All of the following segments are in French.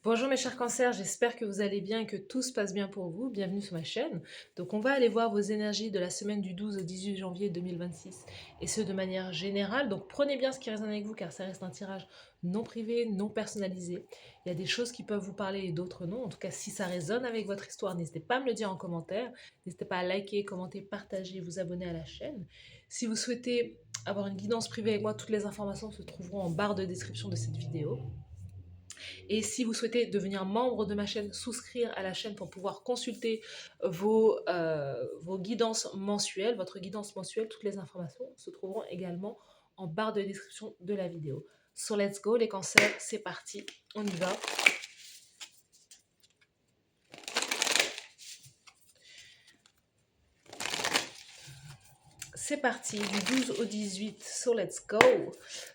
Bonjour mes chers cancers, j'espère que vous allez bien et que tout se passe bien pour vous. Bienvenue sur ma chaîne. Donc on va aller voir vos énergies de la semaine du 12 au 18 janvier 2026 et ce de manière générale. Donc prenez bien ce qui résonne avec vous car ça reste un tirage non privé, non personnalisé. Il y a des choses qui peuvent vous parler et d'autres non. En tout cas, si ça résonne avec votre histoire, n'hésitez pas à me le dire en commentaire. N'hésitez pas à liker, commenter, partager, vous abonner à la chaîne. Si vous souhaitez avoir une guidance privée avec moi, toutes les informations se trouveront en barre de description de cette vidéo. Et si vous souhaitez devenir membre de ma chaîne, souscrire à la chaîne pour pouvoir consulter vos guidances mensuelles, votre guidance mensuelle, toutes les informations se trouveront également en barre de description de la vidéo. So let's go les cancers, c'est parti, on y va. C'est parti, du 12 au 18, so let's go.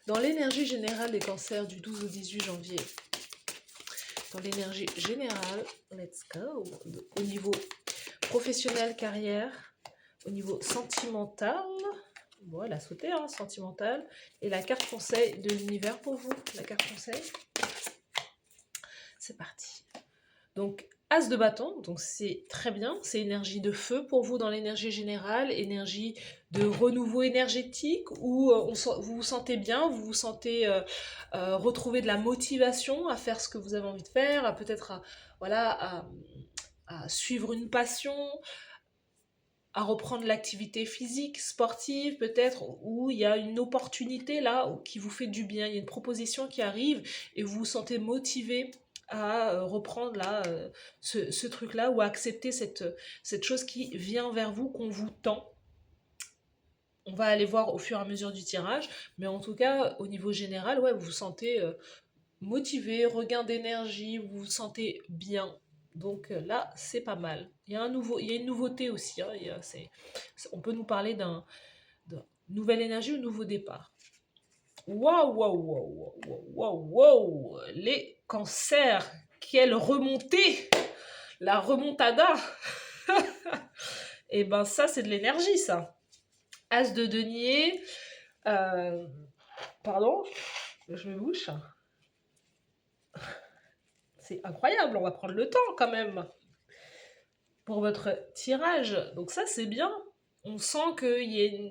Dans l'énergie générale des cancers du 12 au 18 janvier, dans l'énergie générale, let's go, au niveau professionnel, carrière, au niveau sentimental, bon, elle a sauté, hein, sentimental, et la carte conseil de l'univers pour vous, la carte conseil, c'est parti. Donc, As de bâton, donc c'est très bien, c'est énergie de feu pour vous dans l'énergie générale, énergie de renouveau énergétique, où vous vous sentez bien, vous vous sentez retrouver de la motivation à faire ce que vous avez envie de faire, à peut-être voilà, à suivre une passion, à reprendre l'activité physique, sportive peut-être, où il y a une opportunité là qui vous fait du bien, il y a une proposition qui arrive et vous vous sentez motivé à reprendre là ce truc-là ou à accepter cette chose qui vient vers vous, qu'on vous tend. On va aller voir au fur et à mesure du tirage, mais en tout cas, au niveau général, ouais, vous vous sentez motivé, regain d'énergie, vous vous sentez bien. Donc là, c'est pas mal. Il y a une nouveauté aussi. Hein, on peut nous parler d'un nouvelle énergie ou nouveau départ. Waouh, waouh, waouh, waouh, waouh, waouh, les cancers, quelle remontée, la remontada. Et ben ça, c'est de l'énergie, ça. As de denier, euh, pardon, je me bouche. C'est incroyable, on va prendre le temps quand même pour votre tirage. Donc ça, c'est bien. On sent qu'il y a une...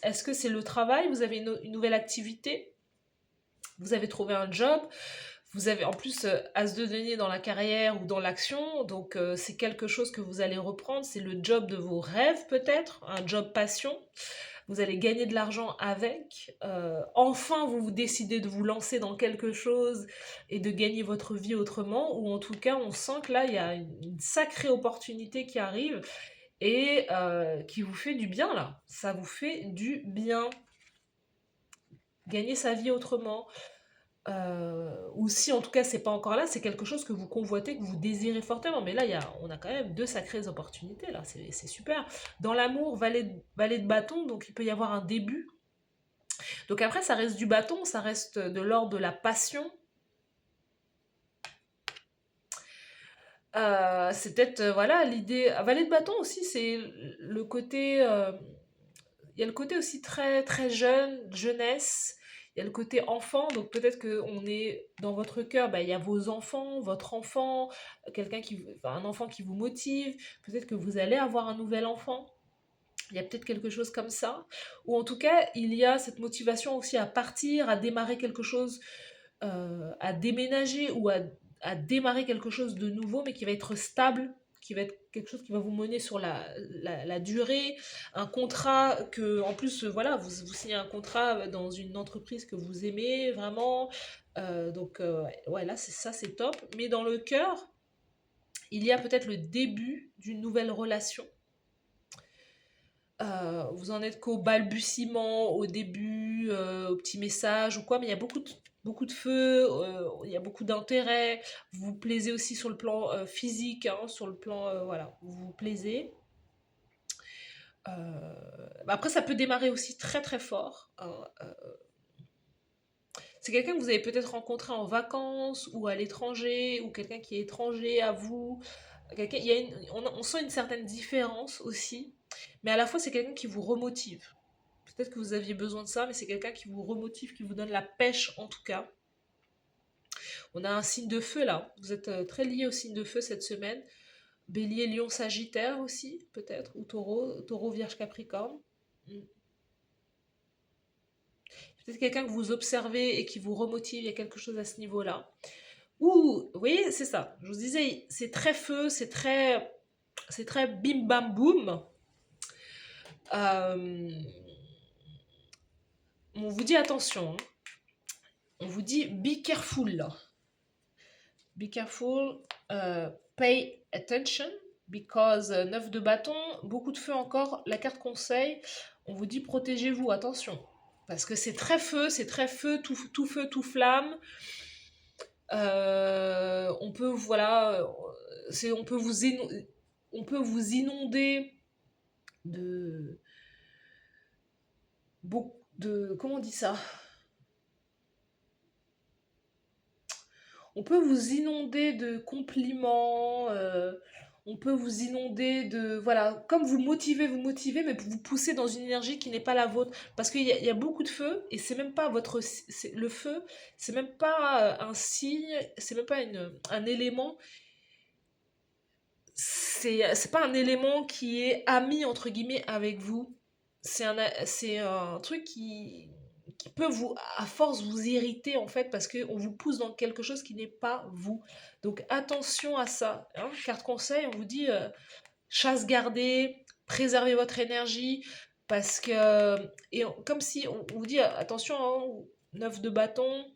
Est-ce que c'est le travail? Vous avez une nouvelle activité? Vous avez trouvé un job? Vous avez en plus As de denier dans la carrière ou dans l'action, donc c'est quelque chose que vous allez reprendre, c'est le job de vos rêves peut-être, un job passion. Vous allez gagner de l'argent avec. Enfin, vous décidez de vous lancer dans quelque chose et de gagner votre vie autrement, ou en tout cas, on sent que là, il y a une sacrée opportunité qui arrive et qui vous fait du bien là. Ça vous fait du bien. Gagner sa vie autrement. Ou si en tout cas c'est pas encore là, c'est quelque chose que vous convoitez, que vous désirez fortement. Mais là, on a quand même deux sacrées opportunités, là, c'est super. Dans l'amour, valet de bâton, donc il peut y avoir un début. Donc après, ça reste du bâton, ça reste de l'ordre de la passion. C'est peut-être, voilà, l'idée... Valet de bâton aussi, c'est le côté... il y a le côté aussi très, très jeune, jeunesse. Il y a le côté enfant, donc peut-être qu'on est dans votre cœur, bah, il y a vos enfants, votre enfant, un enfant qui vous motive. Peut-être que vous allez avoir un nouvel enfant. Il y a peut-être quelque chose comme ça. Ou en tout cas, il y a cette motivation aussi à partir, à démarrer quelque chose, à déménager ou à démarrer quelque chose de nouveau, mais qui va être stable, qui va être quelque chose qui va vous mener sur la durée, un contrat que, en plus, voilà, vous signez un contrat dans une entreprise que vous aimez vraiment. Donc, ouais, là, c'est top. Mais dans le cœur, il y a peut-être le début d'une nouvelle relation. Vous en êtes qu'au balbutiement, au début, au petit message ou quoi, mais il y a beaucoup de feu, il y a beaucoup d'intérêt. Vous vous plaisez aussi sur le plan physique, hein, sur le plan, voilà, vous vous plaisez. Après, ça peut démarrer aussi très très fort. Hein, c'est quelqu'un que vous avez peut-être rencontré en vacances ou à l'étranger, ou quelqu'un qui est étranger à vous. On sent une certaine différence aussi, mais à la fois c'est quelqu'un qui vous remotive. Peut-être que vous aviez besoin de ça, mais c'est quelqu'un qui vous remotive, qui vous donne la pêche en tout cas. On a un signe de feu là. Vous êtes très lié au signe de feu cette semaine. Bélier, Lion, Sagittaire aussi, peut-être. Ou Taureau, Taureau, Vierge, Capricorne. Mm. Peut-être quelqu'un que vous observez et qui vous remotive. Il y a quelque chose à ce niveau-là. Ou, vous voyez, c'est ça. Je vous disais, c'est très feu, c'est très bim bam boum. Euh, on vous dit attention. Hein. On vous dit be careful. Be careful, pay attention, because 9 de bâton, beaucoup de feu encore, la carte conseil, on vous dit protégez-vous, attention. Parce que c'est très feu, tout feu, tout flamme. On peut, voilà, on peut vous inonder de... Comment on dit ça? On peut vous inonder de compliments, on peut vous inonder de... Voilà, comme vous motivez, mais vous poussez dans une énergie qui n'est pas la vôtre. Parce qu'il y a beaucoup de feu, et c'est même pas votre... Le feu, c'est même pas un signe, c'est même pas un élément... C'est pas un élément qui est ami, entre guillemets, avec vous. C'est un truc qui peut vous, à force, vous irriter en fait parce qu'on vous pousse dans quelque chose qui n'est pas vous. Donc attention à ça. Hein. Carte conseil, on vous dit chasse gardée, préservez votre énergie parce que, comme si on vous dit attention, hein, 9 de bâton.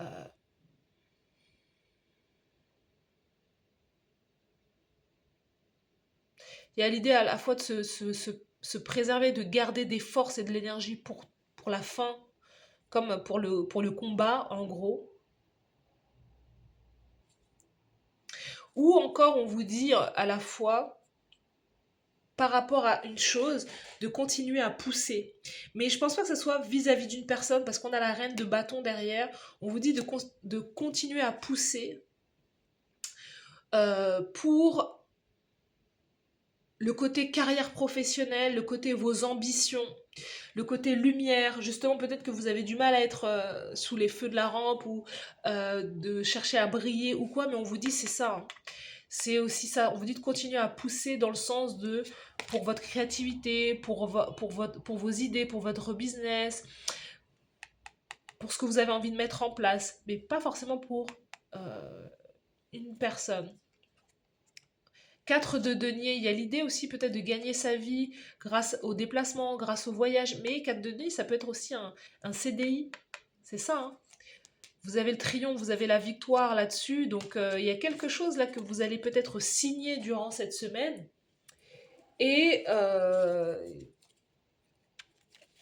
euh, Il y a l'idée à la fois de se préserver, de garder des forces et de l'énergie pour la fin, comme pour le combat, en gros. Ou encore, on vous dit à la fois, par rapport à une chose, de continuer à pousser. Mais je pense pas que ce soit vis-à-vis d'une personne, parce qu'on a la reine de bâton derrière. On vous dit de continuer à pousser pour le côté carrière professionnelle, le côté vos ambitions, le côté lumière. Justement, peut-être que vous avez du mal à être sous les feux de la rampe ou de chercher à briller ou quoi, mais on vous dit c'est ça. Hein. C'est aussi ça. On vous dit de continuer à pousser dans le sens de pour votre créativité, pour vos idées, pour votre business, pour ce que vous avez envie de mettre en place, mais pas forcément pour une personne. 4 de denier, il y a l'idée aussi peut-être de gagner sa vie grâce au déplacement, grâce au voyage, mais 4 de denier, ça peut être aussi un CDI, c'est ça. Hein. Vous avez le triomphe, vous avez la victoire là-dessus, donc il y a quelque chose là que vous allez peut-être signer durant cette semaine. Et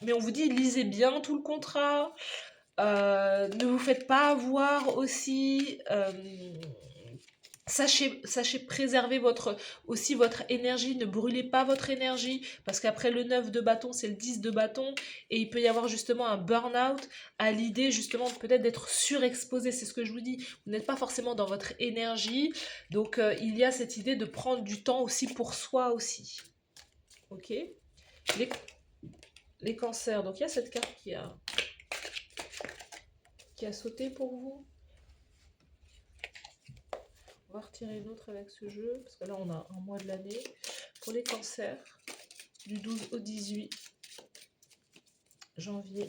mais on vous dit, lisez bien tout le contrat, ne vous faites pas avoir aussi... Sachez préserver aussi votre énergie, ne brûlez pas votre énergie, parce qu'après le 9 de bâton, c'est le 10 de bâton, et il peut y avoir justement un burn-out à l'idée justement peut-être d'être surexposé, c'est ce que je vous dis, vous n'êtes pas forcément dans votre énergie, donc il y a cette idée de prendre du temps aussi pour soi aussi. Ok. Les cancers, donc il y a cette carte qui a sauté pour vous. On va retirer une autre avec ce jeu, parce que là on a un mois de l'année. Pour les cancers, du 12 au 18 janvier.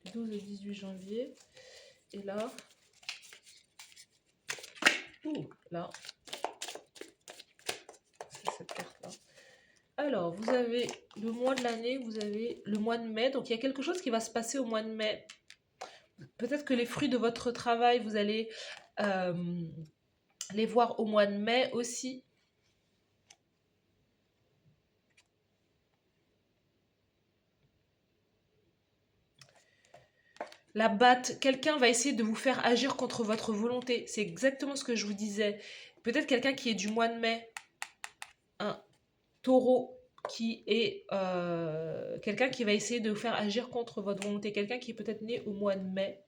Du 12 au 18 janvier. Et là, là, c'est cette carte-là. Alors, vous avez le mois de l'année, vous avez le mois de mai. Donc, il y a quelque chose qui va se passer au mois de mai. Peut-être que les fruits de votre travail, vous allez les voir au mois de mai aussi. La batte, quelqu'un va essayer de vous faire agir contre votre volonté. C'est exactement ce que je vous disais. Peut-être quelqu'un qui est du mois de mai. Un taureau qui est quelqu'un qui va essayer de vous faire agir contre votre volonté. Quelqu'un qui est peut-être né au mois de mai.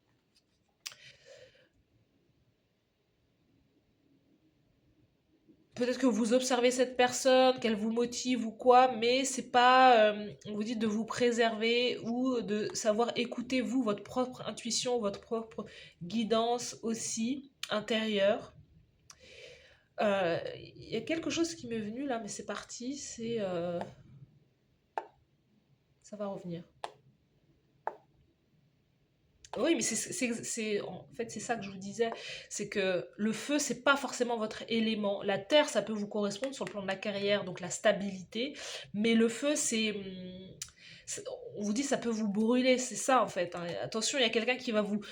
peut-être que vous observez cette personne, qu'elle vous motive ou quoi, mais c'est pas, on vous dit de vous préserver ou de savoir écouter vous, votre propre intuition, votre propre guidance aussi intérieure. Il y a quelque chose qui m'est venu là, mais c'est parti, ça va revenir. Oui, mais en fait, c'est ça que je vous disais, c'est que le feu, c'est pas forcément votre élément. La terre, ça peut vous correspondre sur le plan de la carrière, donc la stabilité, mais le feu, c'est- on vous dit, ça peut vous brûler, c'est ça en fait, hein. Attention, il y a quelqu'un qui va vous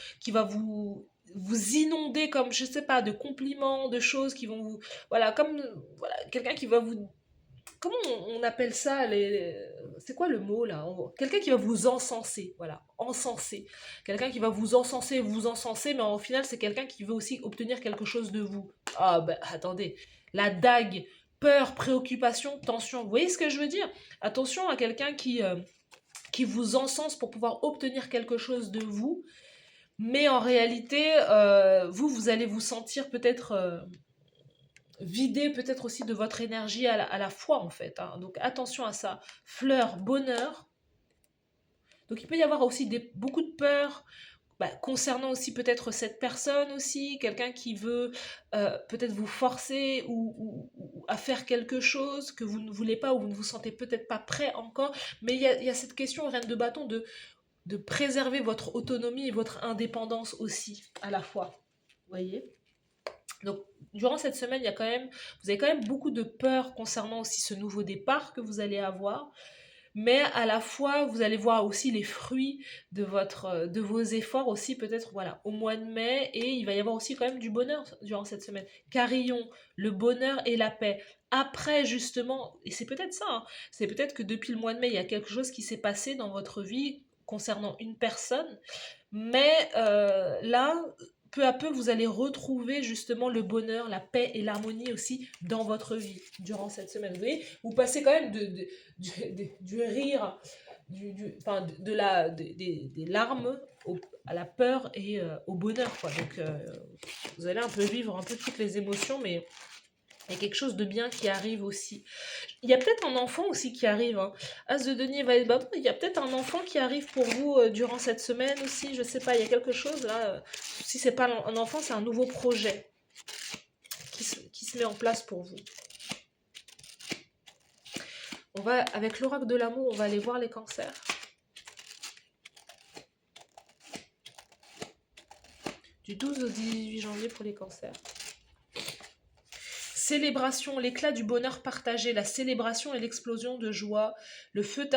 inonder comme, je sais pas, de compliments, de choses qui vont vous, voilà, comme, voilà, quelqu'un qui va vous comment on appelle ça c'est quoi le mot là? Quelqu'un qui va vous encenser, voilà, encenser. Quelqu'un qui va vous encenser, mais au final, c'est quelqu'un qui veut aussi obtenir quelque chose de vous. Ah ben attendez, la dague, peur, préoccupation, tension. Vous voyez ce que je veux dire? Attention à quelqu'un qui vous encense pour pouvoir obtenir quelque chose de vous, mais en réalité, vous allez vous sentir peut-être vider peut-être aussi de votre énergie à la fois en fait, hein. Donc attention à ça. Fleur, bonheur. Donc il peut y avoir aussi beaucoup de peur concernant aussi peut-être cette personne aussi, quelqu'un qui veut peut-être vous forcer ou à faire quelque chose que vous ne voulez pas ou vous ne vous sentez peut-être pas prêt encore. Mais il y a cette question, reine de bâton, de préserver votre autonomie et votre indépendance aussi à la fois. Vous voyez? Donc, durant cette semaine, vous avez quand même beaucoup de peur concernant aussi ce nouveau départ que vous allez avoir, mais à la fois, vous allez voir aussi les fruits de vos efforts aussi, peut-être, voilà, au mois de mai, et il va y avoir aussi quand même du bonheur durant cette semaine. Carillon, le bonheur et la paix. Après, justement, et c'est peut-être ça, hein, c'est peut-être que depuis le mois de mai, il y a quelque chose qui s'est passé dans votre vie concernant une personne, mais là, peu à peu, vous allez retrouver justement le bonheur, la paix et l'harmonie aussi dans votre vie durant cette semaine. Vous voyez, vous passez quand même du rire, enfin, des larmes à la peur et au bonheur, quoi. Donc, vous allez un peu vivre un peu toutes les émotions, mais il y a quelque chose de bien qui arrive aussi. Il y a peut-être un enfant aussi qui arrive, hein. As de denier va être il y a peut-être un enfant qui arrive pour vous durant cette semaine aussi. Je sais pas, il y a quelque chose là. Si c'est pas un enfant, c'est un nouveau projet qui se met en place pour vous. Avec l'oracle de l'amour, on va aller voir les cancers. Du 12 au 18 janvier pour les cancers. Célébration, l'éclat du bonheur partagé, la célébration et l'explosion de joie, le feu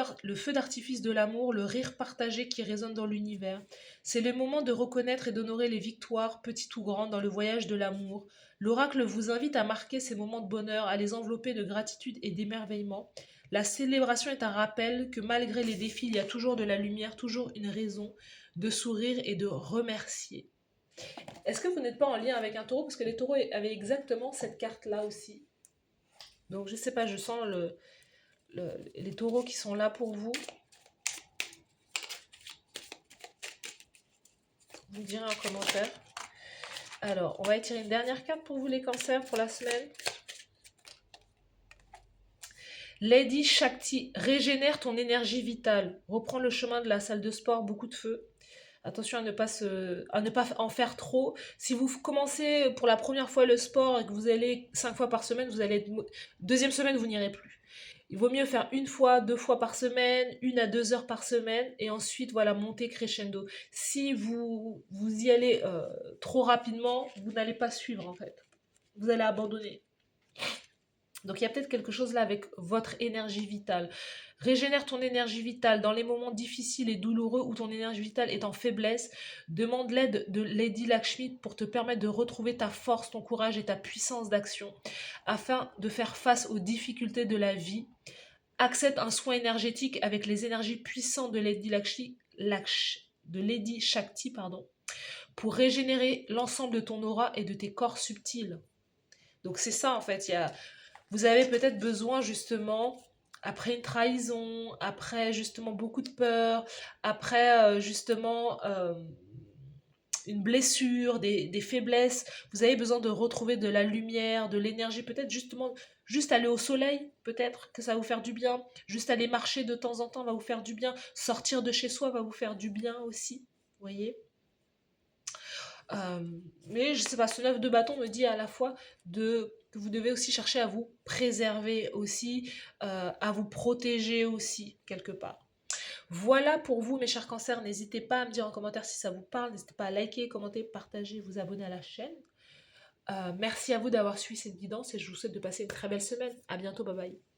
d'artifice de l'amour, le rire partagé qui résonne dans l'univers. C'est le moment de reconnaître et d'honorer les victoires, petites ou grandes, dans le voyage de l'amour. L'oracle vous invite à marquer ces moments de bonheur, à les envelopper de gratitude et d'émerveillement. La célébration est un rappel que malgré les défis, il y a toujours de la lumière, toujours une raison de sourire et de remercier. Est-ce que vous n'êtes pas en lien avec un taureau? Parce que les taureaux avaient exactement cette carte-là aussi. Donc je sais pas, je sens les taureaux qui sont là pour vous. Vous me direz en commentaire. Alors, on va étirer une dernière carte pour vous les cancers pour la semaine. Lady Shakti, régénère ton énergie vitale. Reprends le chemin de la salle de sport, beaucoup de feu. Attention à ne pas en faire trop. Si vous commencez pour la première fois le sport et que vous allez 5 fois par semaine, vous allez être... Deuxième semaine, vous n'irez plus. Il vaut mieux faire 1 fois, 2 fois par semaine, 1 à 2 heures par semaine, et ensuite, voilà, monter crescendo. Si vous y allez trop rapidement, vous n'allez pas suivre, en fait. Vous allez abandonner. Donc il y a peut-être quelque chose là avec votre énergie vitale. Régénère ton énergie vitale dans les moments difficiles et douloureux où ton énergie vitale est en faiblesse. Demande l'aide de Lady Lakshmi pour te permettre de retrouver ta force, ton courage et ta puissance d'action afin de faire face aux difficultés de la vie. Accepte un soin énergétique avec les énergies puissantes de Lady Shakti, pour régénérer l'ensemble de ton aura et de tes corps subtils. Donc c'est ça en fait, vous avez peut-être besoin justement, après une trahison, après justement beaucoup de peur, après justement une blessure, des faiblesses, vous avez besoin de retrouver de la lumière, de l'énergie, peut-être justement, juste aller au soleil, peut-être que ça va vous faire du bien, juste aller marcher de temps en temps va vous faire du bien, sortir de chez soi va vous faire du bien aussi, vous voyez. Euh, mais je sais pas, ce 9 de bâton me dit à la fois que vous devez aussi chercher à vous préserver aussi, à vous protéger aussi, quelque part. Voilà pour vous, mes chers cancers. N'hésitez pas à me dire en commentaire si ça vous parle. N'hésitez pas à liker, commenter, partager, vous abonner à la chaîne. Merci à vous d'avoir suivi cette guidance et je vous souhaite de passer une très belle semaine. À bientôt, bye bye.